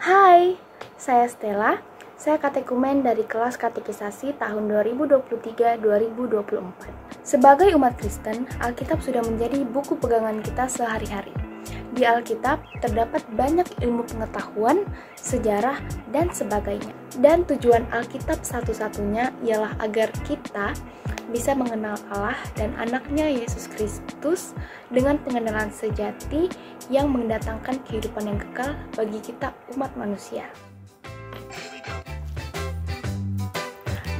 Hai, saya Stella. Saya katekumen dari kelas katekisasi tahun 2023-2024. Sebagai umat Kristen, Alkitab sudah menjadi buku pegangan kita sehari-hari. Di Alkitab terdapat banyak ilmu pengetahuan, sejarah, dan sebagainya. Dan tujuan Alkitab satu-satunya ialah agar kita bisa mengenal Allah dan anaknya Yesus Kristus dengan pengenalan sejati yang mendatangkan kehidupan yang kekal bagi kita umat manusia.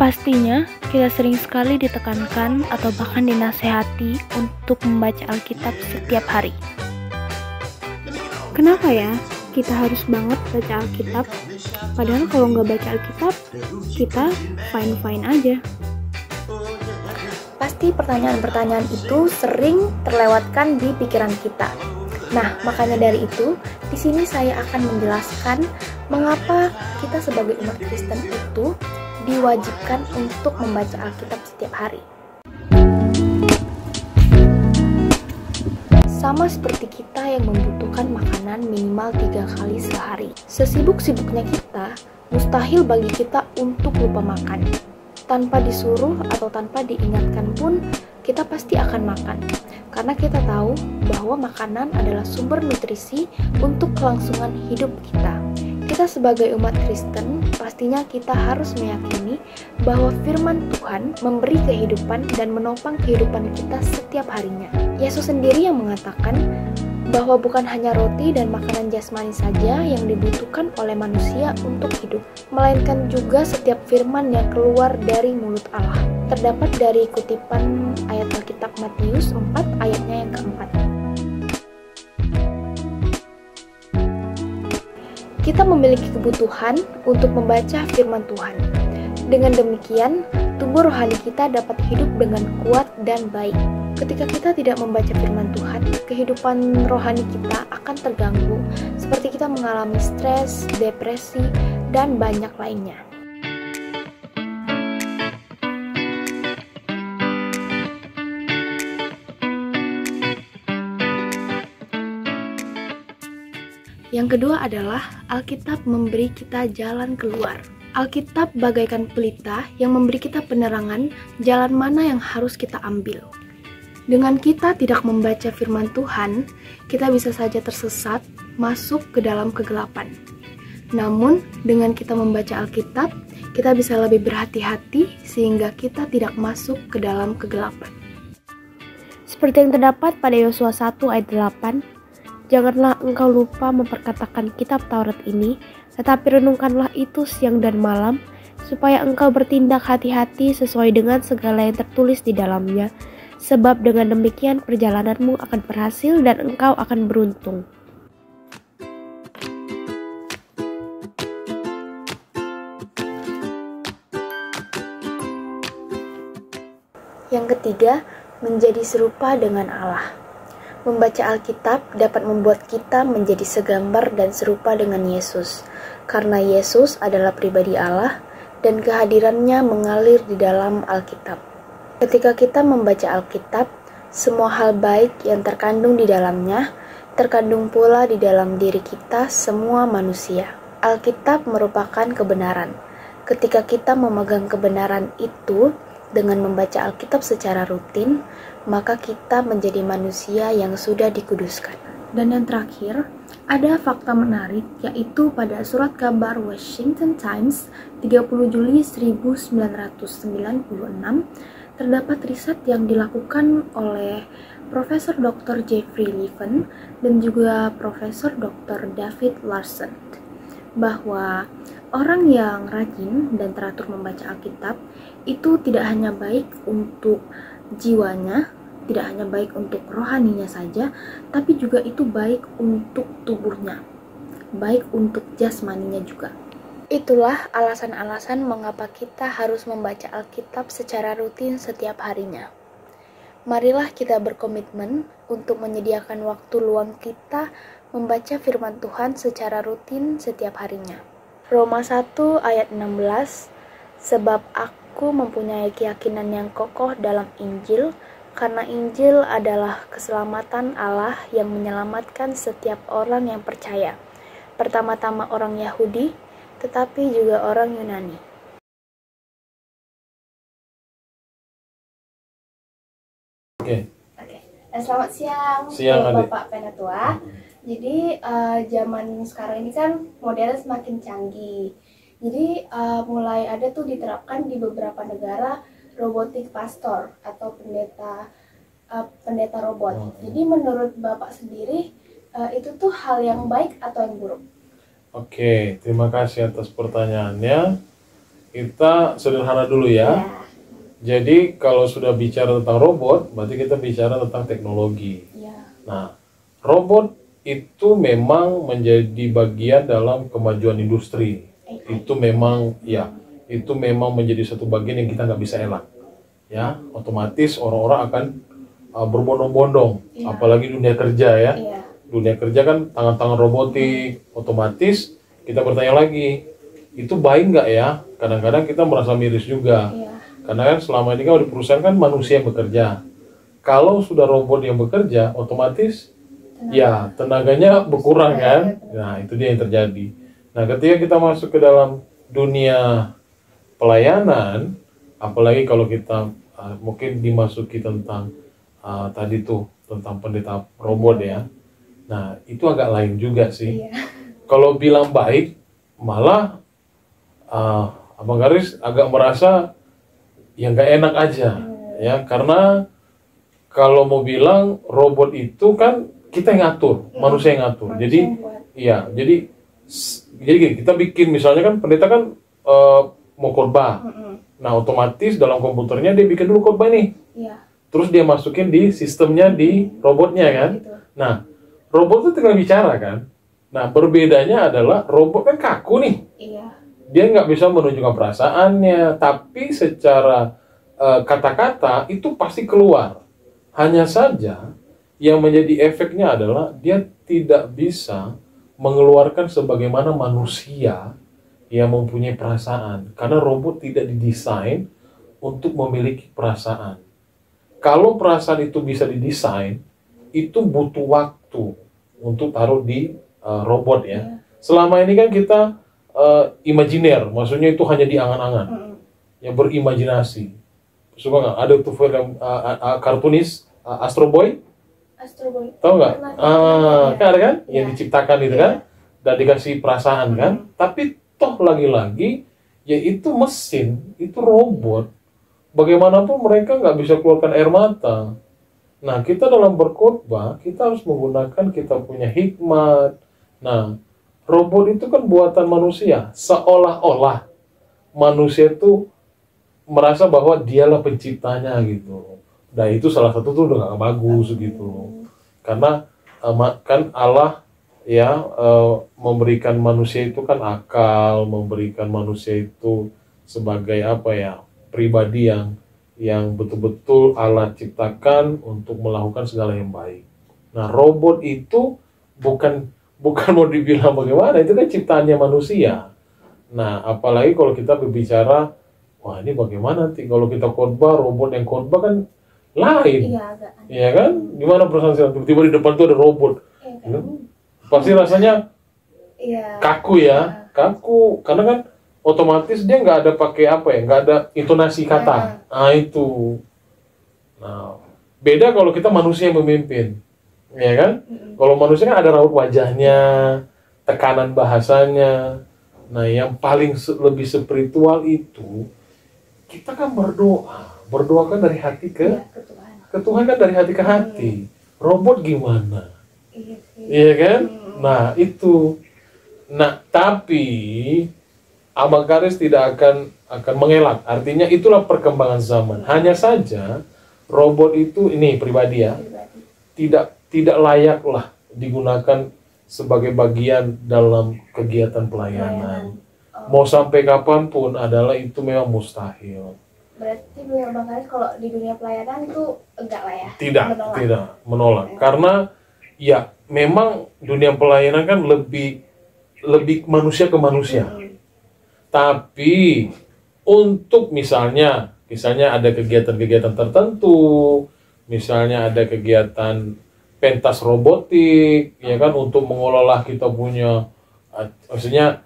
Pastinya, kita sering sekali ditekankan atau bahkan dinasehati untuk membaca Alkitab setiap hari. Kenapa ya kita harus banget baca Alkitab? Padahal kalau nggak baca Alkitab, kita fine-fine aja. Pasti pertanyaan-pertanyaan itu sering terlewatkan di pikiran kita. Nah, makanya dari itu, di sini saya akan menjelaskan mengapa kita sebagai umat Kristen itu diwajibkan untuk membaca Alkitab setiap hari. Sama seperti kita yang membutuhkan makanan minimal 3 kali sehari. Sesibuk-sibuknya kita, mustahil bagi kita untuk lupa makan. Tanpa disuruh atau tanpa diingatkan pun, kita pasti akan makan. Karena kita tahu bahwa makanan adalah sumber nutrisi untuk kelangsungan hidup kita. Kita sebagai umat Kristen, pastinya kita harus meyakini bahwa firman Tuhan memberi kehidupan dan menopang kehidupan kita setiap harinya. Yesus sendiri yang mengatakan bahwa bukan hanya roti dan makanan jasmani saja yang dibutuhkan oleh manusia untuk hidup, melainkan juga setiap firman yang keluar dari mulut Allah. Terdapat dari kutipan ayat Alkitab Matius 4 ayatnya yang keempat. Kita memiliki kebutuhan untuk membaca firman Tuhan. Dengan demikian, tubuh rohani kita dapat hidup dengan kuat dan baik. Ketika kita tidak membaca firman Tuhan, kehidupan rohani kita akan terganggu, seperti kita mengalami stres, depresi, dan banyak lainnya. Yang kedua adalah Alkitab memberi kita jalan keluar. Alkitab bagaikan pelita yang memberi kita penerangan jalan mana yang harus kita ambil. Dengan kita tidak membaca firman Tuhan, kita bisa saja tersesat masuk ke dalam kegelapan. Namun, dengan kita membaca Alkitab, kita bisa lebih berhati-hati sehingga kita tidak masuk ke dalam kegelapan. Seperti yang terdapat pada Yosua 1 ayat 8, janganlah engkau lupa memperkatakan kitab Taurat ini, tetapi renungkanlah itu siang dan malam, supaya engkau bertindak hati-hati sesuai dengan segala yang tertulis di dalamnya, sebab dengan demikian perjalananmu akan berhasil dan engkau akan beruntung. Yang ketiga, menjadi serupa dengan Allah. Membaca Alkitab dapat membuat kita menjadi segambar dan serupa dengan Yesus, karena Yesus adalah pribadi Allah dan kehadirannya mengalir di dalam Alkitab. Ketika kita membaca Alkitab, semua hal baik yang terkandung di dalamnya, terkandung pula di dalam diri kita semua manusia. Alkitab merupakan kebenaran. Ketika kita memegang kebenaran itu dengan membaca Alkitab secara rutin, maka kita menjadi manusia yang sudah dikuduskan. Dan yang terakhir, ada fakta menarik yaitu pada surat kabar Washington Times 30 Juli 1996 terdapat riset yang dilakukan oleh Profesor Dr. Jeffrey Levin dan juga Profesor Dr. David Larson bahwa orang yang rajin dan teratur membaca Alkitab itu tidak hanya baik untuk jiwanya, tidak hanya baik untuk rohaninya saja, tapi juga itu baik untuk tubuhnya, baik untuk jasmaninya juga. Itulah alasan-alasan mengapa kita harus membaca Alkitab secara rutin setiap harinya. Marilah kita berkomitmen untuk menyediakan waktu luang kita membaca firman Tuhan secara rutin setiap harinya. Roma 1 ayat 16, sebab aku mempunyai keyakinan yang kokoh dalam Injil, karena Injil adalah keselamatan Allah yang menyelamatkan setiap orang yang percaya, pertama-tama orang Yahudi, tetapi juga orang Yunani. Oke. Selamat siang, Bapak Penatua. Jadi zaman sekarang ini kan modern semakin canggih. Jadi mulai ada tuh diterapkan di beberapa negara robotik pastor atau pendeta robot. Jadi menurut Bapak sendiri itu tuh hal yang baik atau yang buruk? Oke, terima kasih atas pertanyaannya. Kita sederhana dulu ya. Jadi kalau sudah bicara tentang robot, berarti kita bicara tentang teknologi. Nah, robot itu memang menjadi bagian dalam kemajuan industri. Itu memang itu memang menjadi satu bagian yang kita nggak bisa elak. Ya, otomatis orang-orang akan berbondong-bondong, apalagi dunia kerja ya. Dunia kerja kan tangan-tangan robotik, otomatis kita bertanya lagi, itu baik nggak ya? Kadang-kadang kita merasa miris juga. Karena kan selama ini kan di perusahaan kan manusia yang bekerja. Kalau sudah robot yang bekerja, otomatis tenaganya berkurang kan. Nah, itu dia yang terjadi. Nah, ketika kita masuk ke dalam dunia pelayanan, apalagi kalau kita mungkin dimasuki tentang tadi tuh tentang pendeta robot ya. Nah, itu agak lain juga sih. Kalau bilang baik, malah Abang Garis agak merasa yang nggak enak aja ya, karena kalau mau bilang robot itu kan kita yang ngatur, manusia yang ngatur. Jadi jadi kita bikin misalnya kan pendeta kan mau khotbah. Nah, otomatis dalam komputernya dia bikin dulu khotbah nih. Terus dia masukin di sistemnya di robotnya kan. Nah, robot itu tinggal bicara kan. Nah, berbedanya adalah robot kan kaku nih. Dia nggak bisa menunjukkan perasaannya, tapi secara kata-kata itu pasti keluar. Hanya saja yang menjadi efeknya adalah dia tidak bisa mengeluarkan sebagaimana manusia yang mempunyai perasaan, karena robot tidak didesain untuk memiliki perasaan. Kalau perasaan itu bisa didesain, itu butuh waktu untuk taruh di robot ya. Selama ini kan kita imajiner, maksudnya itu hanya di angan-angan, yang berimajinasi. Suka nggak? Ada tuh film kartunis Astro Boy, tahu nggak? Kan ada kan, yang diciptakan itu kan, dan dikasih perasaan kan. Tapi toh lagi-lagi, yaitu mesin, itu robot. Bagaimanapun mereka nggak bisa keluarkan air mata. Nah, kita dalam berkhotbah, kita harus menggunakan kita punya hikmat. Nah, robot itu kan buatan manusia, seolah-olah manusia itu merasa bahwa dialah penciptanya gitu. Nah, itu salah satu tuh udah gak bagus gitu. Karena kan Allah memberikan manusia itu kan akal, memberikan manusia itu sebagai pribadi yang betul-betul Allah ciptakan untuk melakukan segala yang baik. Nah, robot itu bukan mau dibilang bagaimana, itu kan ciptaannya manusia. Nah, apalagi kalau kita berbicara, wah ini bagaimana nanti kalau kita khotbah, robot yang khotbah kan lain. Iya kan? Gimana perasaan tiba-tiba di depan tuh ada robot. Pasti rasanya kaku ya. Kaku, karena kan otomatis dia nggak ada pakai nggak ada intonasi kata. Nah, itu. Nah, beda kalau kita manusia yang memimpin. Ya kan? Kalau manusia kan ada raut wajahnya, tekanan bahasanya. Nah, yang paling lebih spiritual itu kita kan berdoa kan dari hati ke Tuhan kan dari hati ke hati. Robot gimana? Iya kan? Nah, itu. Nah, tapi Abang Garis tidak akan mengelak. Artinya itulah perkembangan zaman. Hanya saja robot itu ini pribadi ya. Tidak layaklah digunakan sebagai bagian dalam kegiatan pelayanan. Mau sampai kapanpun adalah itu memang mustahil. Berarti Bang Garis kalau di dunia pelayanan itu enggak lah ya? Tidak menolak. Karena ya memang dunia pelayanan kan lebih manusia ke manusia. Tapi untuk misalnya ada kegiatan-kegiatan tertentu, misalnya ada kegiatan pentas robotik, ya kan, untuk mengolah kita punya maksudnya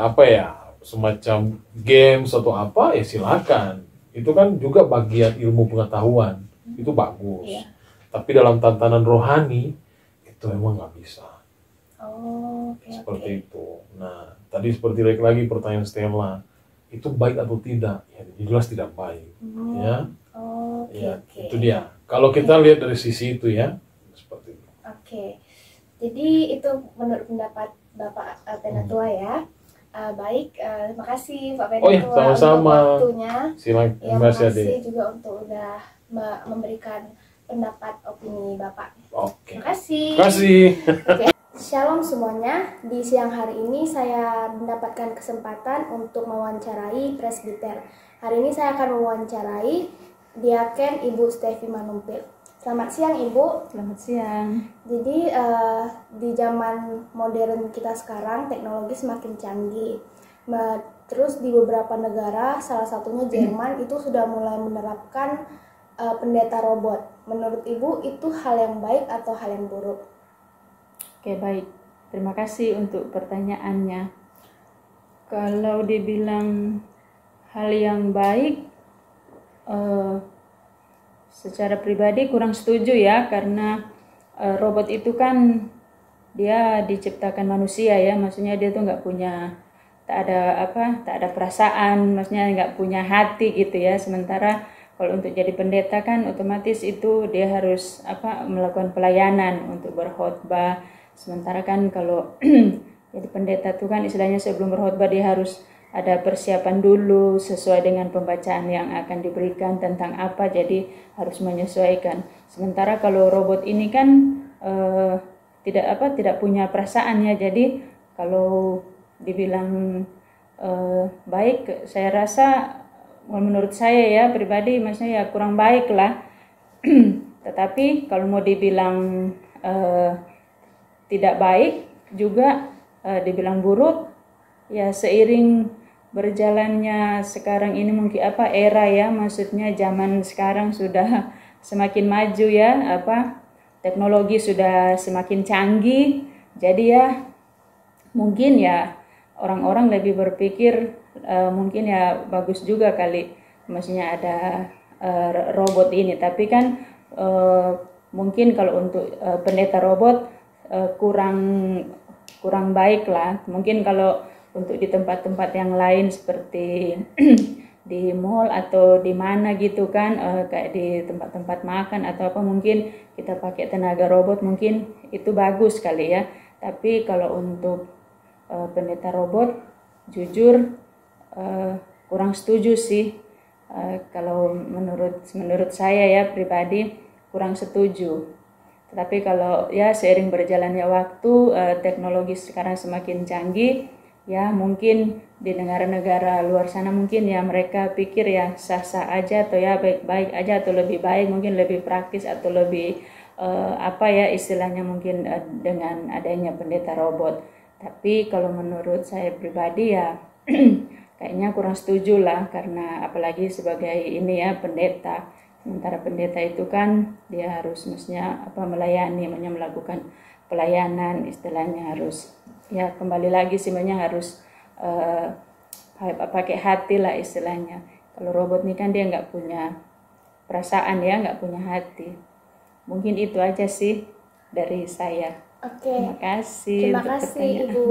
apa ya, semacam games atau apa, ya silakan. Itu kan juga bagian ilmu pengetahuan, itu bagus. Iya. Tapi dalam tatanan rohani itu memang nggak bisa. Oh, Seperti itu. Nah, tadi seperti lagi pertanyaan Stella, itu baik atau tidak? Ya, jelas tidak baik. Ya. Itu dia. Kalau kita lihat dari sisi itu ya, seperti itu. Jadi itu menurut pendapat Bapak Penatua ya. Baik, terima kasih Pak Penatua sama-sama. untuk waktunya. Silakan. Terima kasih juga untuk udah memberikan pendapat opini Bapak. Terima kasih. Terima kasih. Shalom semuanya. Di siang hari ini saya mendapatkan kesempatan untuk mewawancarai presbiter. Hari ini saya akan mewawancarai Diaken Ibu Stevi Manumpil. Selamat siang Ibu. Selamat siang. Jadi di zaman modern kita sekarang teknologi semakin canggih. Terus di beberapa negara, salah satunya Jerman, itu sudah mulai menerapkan pendeta robot. Menurut Ibu itu hal yang baik atau hal yang buruk? Oke, baik. Terima kasih untuk pertanyaannya. Kalau dibilang hal yang baik, secara pribadi kurang setuju ya, karena robot itu kan dia diciptakan manusia ya, maksudnya dia tuh nggak punya, tak ada perasaan, maksudnya nggak punya hati gitu ya. Sementara kalau untuk jadi pendeta kan otomatis itu dia harus melakukan pelayanan untuk berkhotbah. Sementara kan kalau jadi pendeta itu kan istilahnya sebelum berkhotbah dia harus ada persiapan dulu sesuai dengan pembacaan yang akan diberikan tentang apa, jadi harus menyesuaikan. Sementara kalau robot ini kan tidak punya perasaan ya, jadi kalau dibilang baik, saya rasa menurut saya ya pribadi maksudnya ya kurang baik lah. Tetapi kalau mau dibilang tidak baik juga, dibilang buruk ya, seiring berjalannya sekarang ini mungkin era ya, maksudnya zaman sekarang sudah semakin maju ya, teknologi sudah semakin canggih, jadi ya mungkin ya orang-orang lebih berpikir mungkin ya bagus juga kali maksudnya ada robot ini. Tapi kan mungkin kalau untuk pendeta robot kurang baik lah. Mungkin kalau untuk di tempat-tempat yang lain seperti di mall atau di mana gitu kan, kayak di tempat-tempat makan atau apa, mungkin kita pakai tenaga robot, mungkin itu bagus kali ya. Tapi kalau untuk pendeta robot, jujur kurang setuju sih. Kalau menurut saya ya pribadi kurang setuju. Tapi kalau ya seiring berjalannya waktu, teknologi sekarang semakin canggih, ya mungkin di negara-negara luar sana mungkin ya mereka pikir ya sah-sah aja atau ya baik-baik aja atau lebih baik, mungkin lebih praktis atau lebih istilahnya mungkin dengan adanya pendeta robot. Tapi kalau menurut saya pribadi ya kayaknya kurang setuju lah, karena apalagi sebagai ini ya pendeta. Sementara pendeta itu kan dia harus mestinya melayani, melakukan pelayanan, istilahnya harus ya kembali lagi sebenarnya harus pakai hati lah istilahnya. Kalau robot ini kan dia nggak punya perasaan ya, nggak punya hati. Mungkin itu aja sih dari saya. Oke. Terima kasih. Terima kasih Ibu.